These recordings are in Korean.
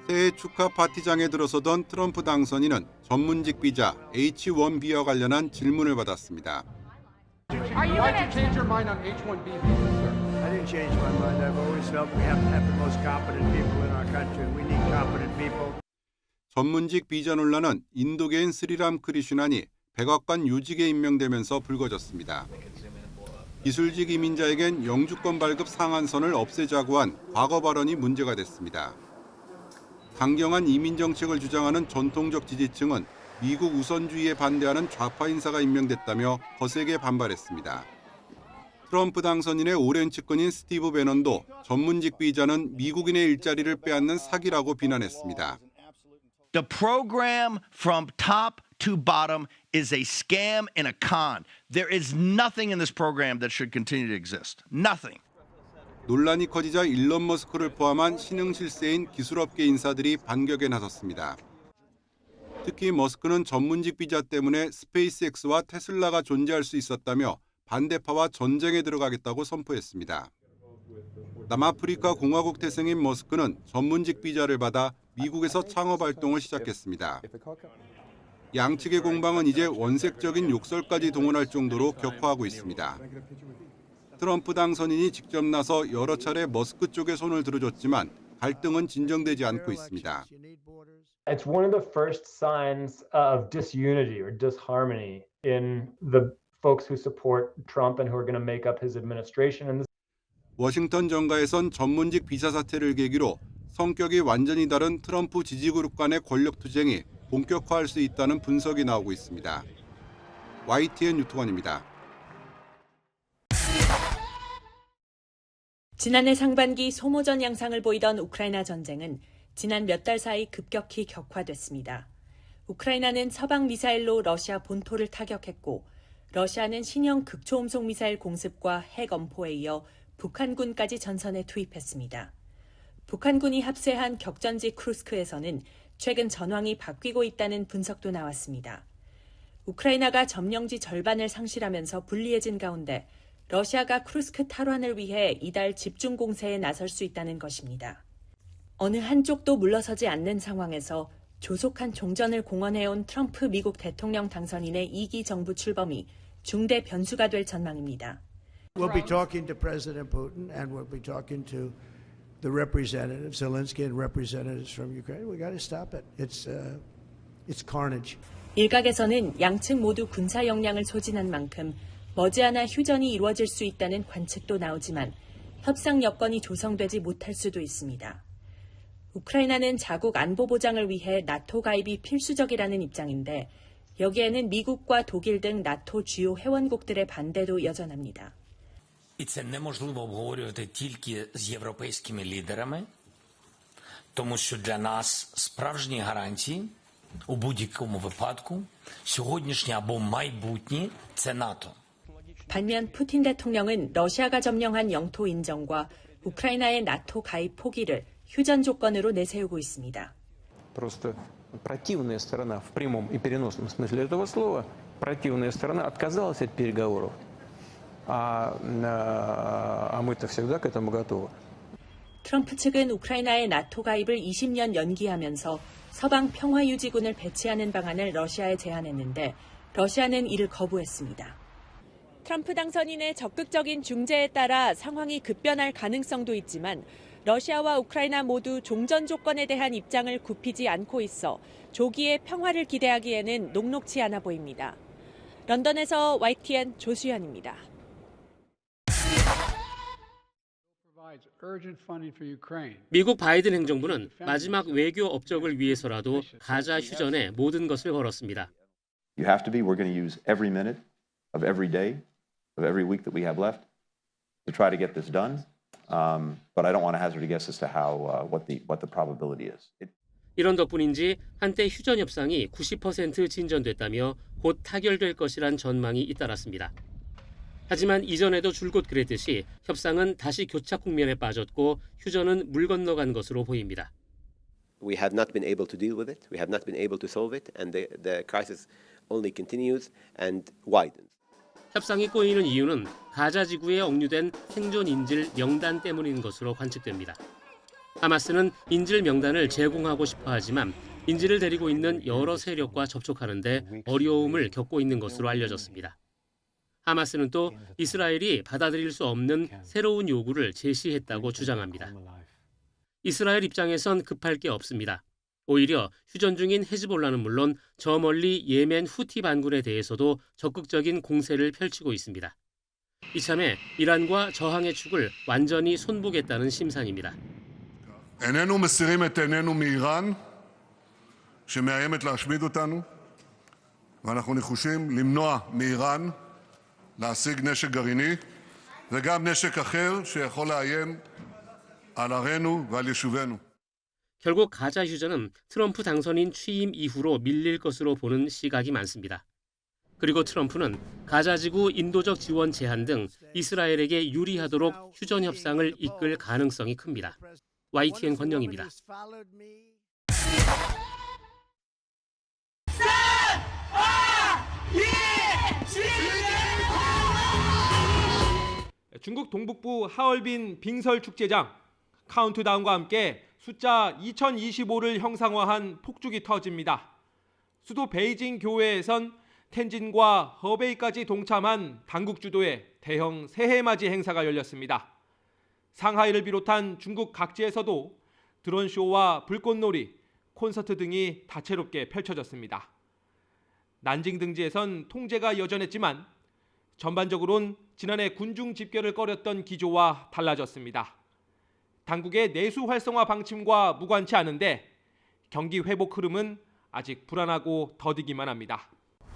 새해 축하 파티장에 들어서던 트럼프 당선인은 전문직 비자 H-1B와 관련한 질문을 받았습니다. Why did you change your mind on H-1B visas, sir? I didn't change my mind. I've always felt we have to have the most competent people in our country. We need competent people. 전문직 비자 논란은 인도계인 스리람 크리슈난이 백악관 요직에 임명되면서 불거졌습니다. 기술직 이민자에겐 영주권 발급 상한선을 없애자고 한 과거 발언이 문제가 됐습니다. 강경한 이민 정책을 주장하는 전통적 지지층은 미국 우선주의에 반대하는 좌파 인사가 임명됐다며 거세게 반발했습니다. 트럼프 당선인의 오랜 측근인 스티브 배넌도 전문직 비자는 미국인의 일자리를 빼앗는 사기라고 비난했습니다. The program from top to bottom is a scam and a con. There is nothing in this program that should continue to exist. Nothing. 논란이 커지자 일론 머스크를 포함한 신흥 실세인 기술업계 인사들이 반격에 나섰습니다. 특히 머스크는 전문직 비자 때문에 스페이스X와 테슬라가 존재할 수 있었다며 반대파와 전쟁에 들어가겠다고 선포했습니다. 남아프리카 공화국 태생인 머스크는 전문직 비자를 받아 미국에서 창업 활동을 시작했습니다. 양측의 공방은 이제 원색적인 욕설까지 동원할 정도로 격화하고 있습니다. 트럼프 당선인이 직접 나서 여러 차례 머스크 쪽에 손을 들어줬지만 갈등은 진정되지 않고 있습니다. It's one of the first signs of disunity or disharmony in the folks who support Trump and who are going to make up his administration. 워싱턴 정가에선 전문직 비자 사태를 계기로 성격이 완전히 다른 트럼프 지지그룹 간의 권력 투쟁이 본격화할 수 있다는 분석이 나오고 있습니다. YTN 유튜원입니다. 지난해 상반기 소모전 양상을 보이던 우크라이나 전쟁은 지난 몇 달 사이 급격히 격화됐습니다. 우크라이나는 서방 미사일로 러시아 본토를 타격했고 러시아는 신형 극초음속 미사일 공습과 핵 엄포에 이어 북한군까지 전선에 투입했습니다. 북한군이 합세한 격전지 크루스크에서는 최근 전황이 바뀌고 있다는 분석도 나왔습니다. 우크라이나가 점령지 절반을 상실하면서 불리해진 가운데 러시아가 크루스크 탈환을 위해 이달 집중 공세에 나설 수 있다는 것입니다. 어느 한쪽도 물러서지 않는 상황에서 조속한 종전을 공언해온 트럼프 미국 대통령 당선인의 2기 정부 출범이 중대 변수가 될 전망입니다. We'll be talking to President Putin and we'll be talking to the representatives, Zelensky and representatives from Ukraine. We got to stop it. It's carnage. 일각에서는 양측 모두 군사 역량을 소진한 만큼 머지않아 휴전이 이루어질 수 있다는 관측도 나오지만 협상 여건이 조성되지 못할 수도 있습니다. 우크라이나는 자국 안보 보장을 위해 나토 가입이 필수적이라는 입장인데 여기에는 미국과 독일 등 나토 주요 회원국들의 반대도 여전합니다. І це неможливо обговорювати тільки з європейськими лідерами, тому що для нас справжні гарантії у будь-якому випадку сьогоднішні або майбутні – це НАТО. 반면 푸틴 대통령은 러시아가 점령한 영토 인정과 우크라이나의 나토 가입 포기를 휴전 조건으로 내세우고 있습니다. Просто противная сторона в прямом и переносном смысле этого слова, противная сторона отказалась от переговоров, а мы-то всегда к этому готовы. 트럼프 측은 우크라이나의 나토 가입을 20년 연기하면서 서방 평화유지군을 배치하는 방안을 러시아에 제안했는데 러시아는 이를 거부했습니다. 트럼프 당선인의 적극적인 중재에 따라 상황이 급변할 가능성도 있지만 러시아와 우크라이나 모두 종전 조건에 대한 입장을 굽히지 않고 있어 조기의 평화를 기대하기에는 녹록치 않아 보입니다. 런던에서 YTN 조수연입니다. 미국 바이든 행정부는 마지막 외교 업적을 위해서라도 가자 휴전에 모든 것을 걸었습니다. You have to be. We're going to use every minute of every day of every week that we have left to try to get this done. But I don't want to hazard a guess as to how what the probability is. 이런 덕분인지 한때 휴전 협상이 90% 진전됐다며 곧 타결될 것이란 전망이 잇따랐습니다. 하지만 이전에도 줄곧 그랬듯이 협상은 다시 교착 국면에 빠졌고 휴전은 물 건너간 것으로 보입니다. We have not been able to deal with it. We have not been able to solve it, and the crisis only continues and widens. 협상이 꼬이는 이유는 가자 지구에 억류된 생존 인질 명단 때문인 것으로 관측됩니다. 하마스는 인질 명단을 제공하고 싶어 하지만 인질을 데리고 있는 여러 세력과 접촉하는데 어려움을 겪고 있는 것으로 알려졌습니다. 하마스는 또 이스라엘이 받아들일 수 없는 새로운 요구를 제시했다고 주장합니다. 이스라엘 입장에선 급할 게 없습니다. 오히려 휴전 중인 헤즈볼라는 물론 저 멀리 예멘 후티 반군에 대해서도 적극적인 공세를 펼치고 있습니다. 이참에 이란과 저항의 축을 완전히 손보겠다는 심산입니다. איננו מסירים את עינינו מאיראן שמאיימת להשמיד אותנו, ואנחנו נחושים למנוע מאיראן להשיג נשק גרעיני וגם נשק אחר שיכול לאיים על ערינו ועל יישובינו. 결국 가자 휴전은 트럼프 당선인 취임 이후로 밀릴 것으로 보는 시각이 많습니다. 그리고 트럼프는 가자지구 인도적 지원 제한 등 이스라엘에게 유리하도록 휴전 협상을 이끌 가능성이 큽니다. YTN 권영입니다. 중국 동북부 하얼빈 빙설 축제장, 카운트다운과 함께 숫자 2025를 형상화한 폭죽이 터집니다. 수도 베이징 교외에선 텐진과 허베이까지 동참한 당국 주도의 대형 새해맞이 행사가 열렸습니다. 상하이를 비롯한 중국 각지에서도 드론쇼와 불꽃놀이, 콘서트 등이 다채롭게 펼쳐졌습니다. 난징 등지에선 통제가 여전했지만 전반적으로는 지난해 군중 집결을 꺼렸던 기조와 달라졌습니다. 당국의 내수 활성화 방침과 무관치 않은데 경기 회복 흐름은 아직 불안하고 더디기만 합니다.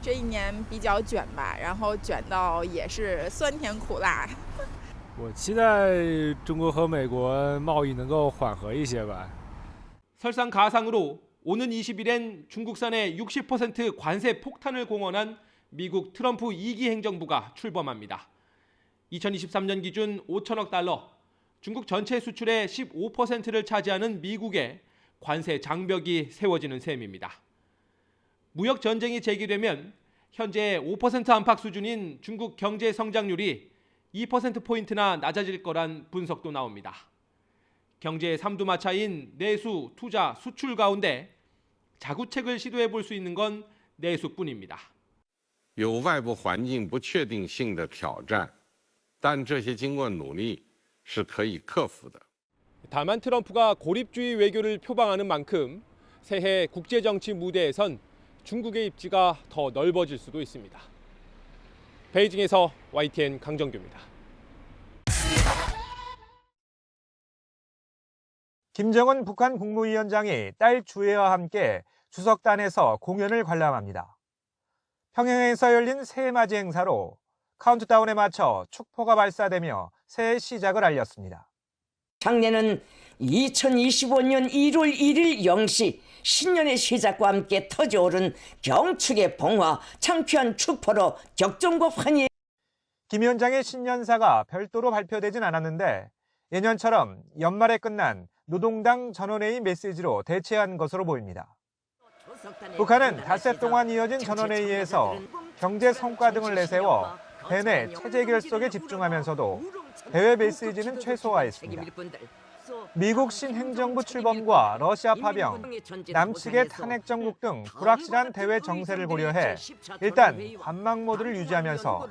这一年比较卷吧，然后卷到也是酸甜苦辣。我期待中国和美国贸易能够缓和一些吧。 설상가상으로 오는 20일엔 중국산의 60% 관세 폭탄을 공언한 미국 트럼프 2기 행정부가 출범합니다. 2023년 기준 5천억 달러, 중국 전체 수출의 15%를 차지하는 미국에 관세 장벽이 세워지는 셈입니다. 무역 전쟁이 제기되면 현재 5% 안팎 수준인 중국 경제 성장률이 2%포인트나 낮아질 거란 분석도 나옵니다. 경제의 삼두마차인 내수, 투자, 수출 가운데 자구책을 시도해 볼 수 있는 건 내수뿐입니다. 有外部环境不确定性的挑战，但这些经过努力是可以克服的。 다만 트럼프가 고립주의 외교를 표방하는 만큼 새해 국제정치 무대에선 중국의 입지가 더 넓어질 수도 있습니다. 베이징에서 YTN 강정규입니다. 김정은 북한 국무위원장이 딸 주혜와 함께 주석단에서 공연을 관람합니다. 평양에서 열린 새해맞이 행사로 카운트다운에 맞춰 축포가 발사되며 새해 시작을 알렸습니다. 작년은 2025년 1월 1일 0시 신년의 시작과 함께 터져오른 경축의 봉화, 창피한 축포로 격정과 환희. 김 위원장의 신년사가 별도로 발표되진 않았는데 예년처럼 연말에 끝난 노동당 전원회의 메시지로 대체한 것으로 보입니다. 북한은 닷새 동안 이어진 전원회의에서 경제 성과 등을 내세워 대내 체제 결속에 집중하면서도 대외 메시지는 최소화했습니다. 미국 신행정부 출범과 러시아 파병, 남측의 탄핵 정국 등 불확실한 대외 정세를 고려해 일단 관망 모드를 유지하면서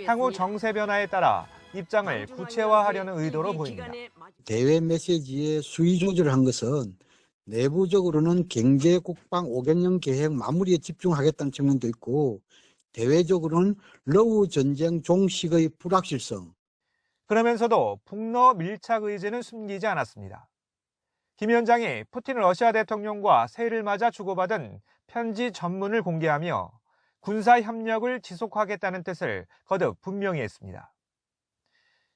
향후 정세 변화에 따라 입장을 구체화하려는 의도로 보입니다. 대외 메시지의 수위 조절을 한 것은 내부적으로는 경제 국방 5개년 계획 마무리에 집중하겠다는 측면도 있고 대외적으로는 러우 전쟁 종식의 불확실성. 그러면서도 북러 밀착 의지는 숨기지 않았습니다. 김 위원장이 푸틴 러시아 대통령과 새해를 맞아 주고받은 편지 전문을 공개하며 군사 협력을 지속하겠다는 뜻을 거듭 분명히 했습니다.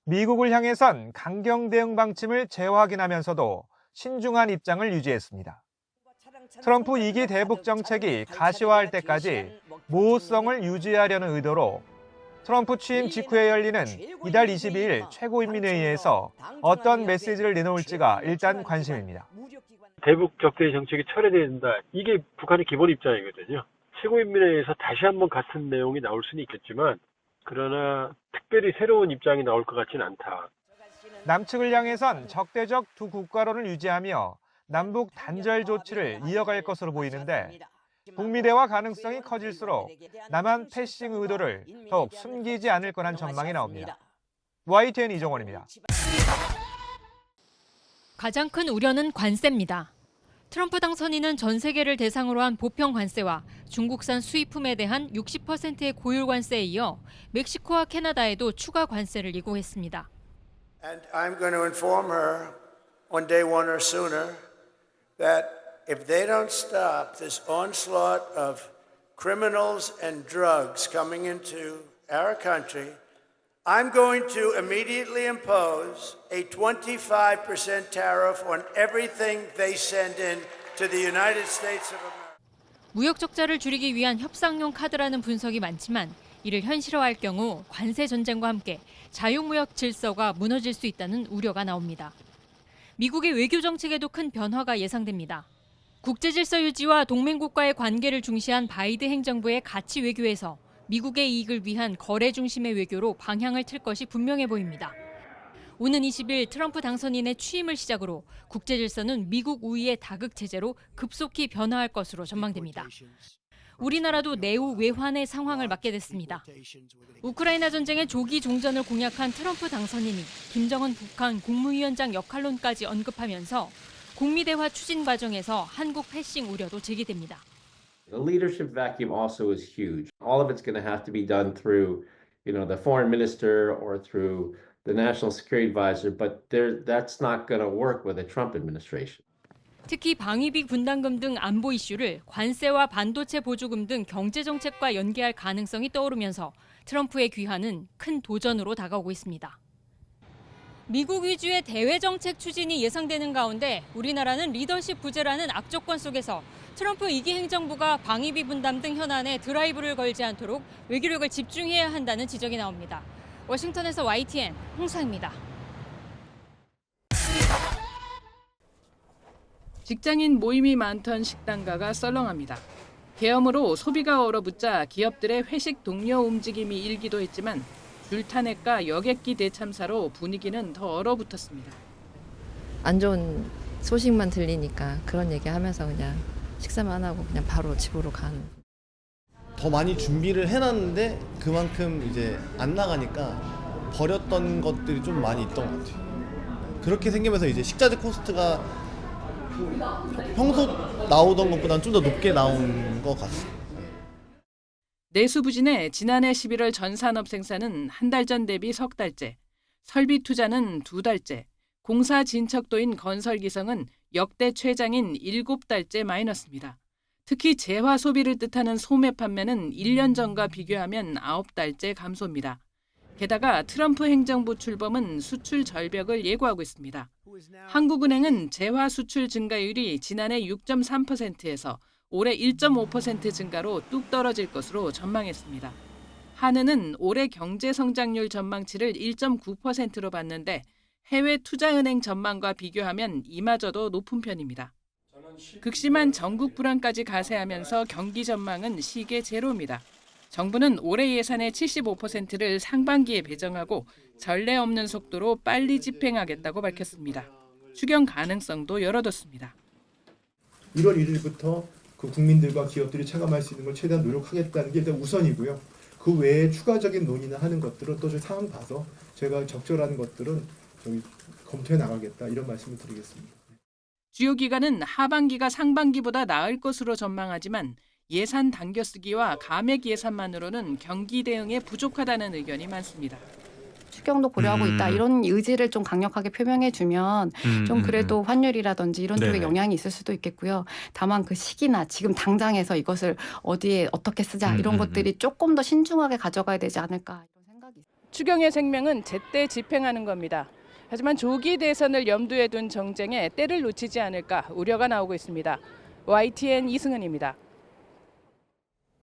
미국을 향해선 강경 대응 방침을 재확인하면서도 신중한 입장을 유지했습니다. 트럼프 2기 대북 정책이 가시화할 때까지 모호성을 유지하려는 의도로 트럼프 취임 직후에 열리는 이달 22일 최고인민회의에서 어떤 메시지를 내놓을지가 일단 관심입니다. 대북 적대 정책이 철회돼야 된다. 이게 북한의 기본 입장이거든요. 최고인민회의에서 다시 한번 같은 내용이 나올 수는 있겠지만 그러나 특별히 새로운 입장이 나올 것 같지는 않다. 남측을 향해선 적대적 두 국가론을 유지하며 남북 단절 조치를 이어갈 것으로 보이는데 북미 대화 가능성이 커질수록 남한 패싱 의도를 더욱 숨기지 않을 거란 전망이 나옵니다. YTN 이정원입니다. 가장 큰 우려는 관세입니다. 트럼프 당선인은 전 세계를 대상으로 한 보편 관세와 중국산 수입품에 대한 60%의 고율 관세에 이어 멕시코와 캐나다에도 추가 관세를 예고했습니다. And I'm going to inform her on day one or sooner that if they don't stop this onslaught of criminals and drugs coming into our country, I'm going to immediately impose a 25% tariff on everything they send in to the United States of America. 무역 적자를 줄이기 위한 협상용 카드라는 분석이 많지만 이를 현실화할 경우 관세 전쟁과 함께 자유무역 질서가 무너질 수 있다는 우려가 나옵니다. 미국의 외교 정책에도 큰 변화가 예상됩니다. 국제 질서 유지와 동맹국과의 관계를 중시한 바이든 행정부의 가치 외교에서 미국의 이익을 위한 거래 중심의 외교로 방향을 틀 것이 분명해 보입니다. 오는 20일 트럼프 당선인의 취임을 시작으로 국제 질서는 미국 우위의 다극 체제로 급속히 변화할 것으로 전망됩니다. 우리나라도 내후 외환의 상황을 맞게 됐습니다. 우크라이나 전쟁의 조기 종전을 공약한 트럼프 당선인이 김정은 북한 국무위원장 역할론까지 언급하면서 북미 대화 추진 과정에서 한국 패싱 우려도 제기됩니다. The leadership vacuum also is huge. All of it's going to have to be done through, the foreign minister or through the national security advisor, but that's not going to work with the Trump administration. 특히 방위비 분담금 등 안보 이슈를 관세와 반도체 보조금 등 경제 정책과 연계할 가능성이 떠오르면서 트럼프의 귀환은 큰 도전으로 다가오고 있습니다. 미국 위주의 대외 정책 추진이 예상되는 가운데 우리나라는 리더십 부재라는 악조건 속에서 트럼프 2기 행정부가 방위비 분담 등 현안에 드라이브를 걸지 않도록 외교력을 집중해야 한다는 지적이 나옵니다. 워싱턴에서 YTN 홍사입니다. 직장인 모임이 많던 식당가가 썰렁합니다. 계엄으로 소비가 얼어붙자 기업들의 회식 독려 움직임이 일기도 했지만 줄타넷과 여객기 대참사로 분위기는 더 얼어붙었습니다. 안 좋은 소식만 들리니까 그런 얘기하면서 그냥 식사만 하고 그냥 바로 집으로 가는. 더 많이 준비를 해놨는데 그만큼 이제 안 나가니까 버렸던 것들이 좀 많이 있던 것 같아요. 그렇게 생기면서 이제 식자재 코스트가 평소 나오던 것보다는 좀 더 높게 나온 것 같습니다. 내수 부진에 지난해 11월 전 산업 생산은 한 달 전 대비 석 달째, 설비 투자는 두 달째, 공사 진척도인 건설 기성은 역대 최장인 7달째 마이너스입니다. 특히 재화 소비를 뜻하는 소매 판매는 1년 전과 비교하면 9달째 감소입니다. 게다가 트럼프 행정부 출범은 수출 절벽을 예고하고 있습니다. 한국은행은 재화 수출 증가율이 지난해 6.3%에서 올해 1.5% 증가로 뚝 떨어질 것으로 전망했습니다. 한은은 올해 경제 성장률 전망치를 1.9%로 봤는데 해외 투자은행 전망과 비교하면 이마저도 높은 편입니다. 극심한 전국 불안까지 가세하면서 경기 전망은 시계 제로입니다. 정부는 올해 예산의 75%를 상반기에 배정하고 전례 없는 속도로 빨리 집행하겠다고 밝혔습니다. 추경 가능성도 열어뒀습니다. 1월 1일부터 그 국민들과 기업들이 체감할 수 있는 걸 최대한 노력하겠다는 게 일단 우선이고요. 그 외에 추가적인 논의나 하는 것들은 또 상황 봐서 제가 적절한 것들은 검토해 나가겠다 이런 말씀을 드리겠습니다. 주요 기관은 하반기가 상반기보다 나을 것으로 전망하지만 예산 당겨쓰기와 감액 예산만으로는 경기 대응에 부족하다는 의견이 많습니다. 추경도 고려하고 있다. 이런 의지를 좀 강력하게 표명해주면 좀 그래도 환율이라든지 이런 쪽에 영향이 있을 수도 있겠고요. 다만 그 시기나 지금 당장에서 이것을 어디에 어떻게 쓰자 이런 것들이 조금 더 신중하게 가져가야 되지 않을까 이런 생각이 있습니다. 추경의 생명은 제때 집행하는 겁니다. 하지만 조기 대선을 염두에 둔 정쟁에 때를 놓치지 않을까 우려가 나오고 있습니다. YTN 이승은입니다.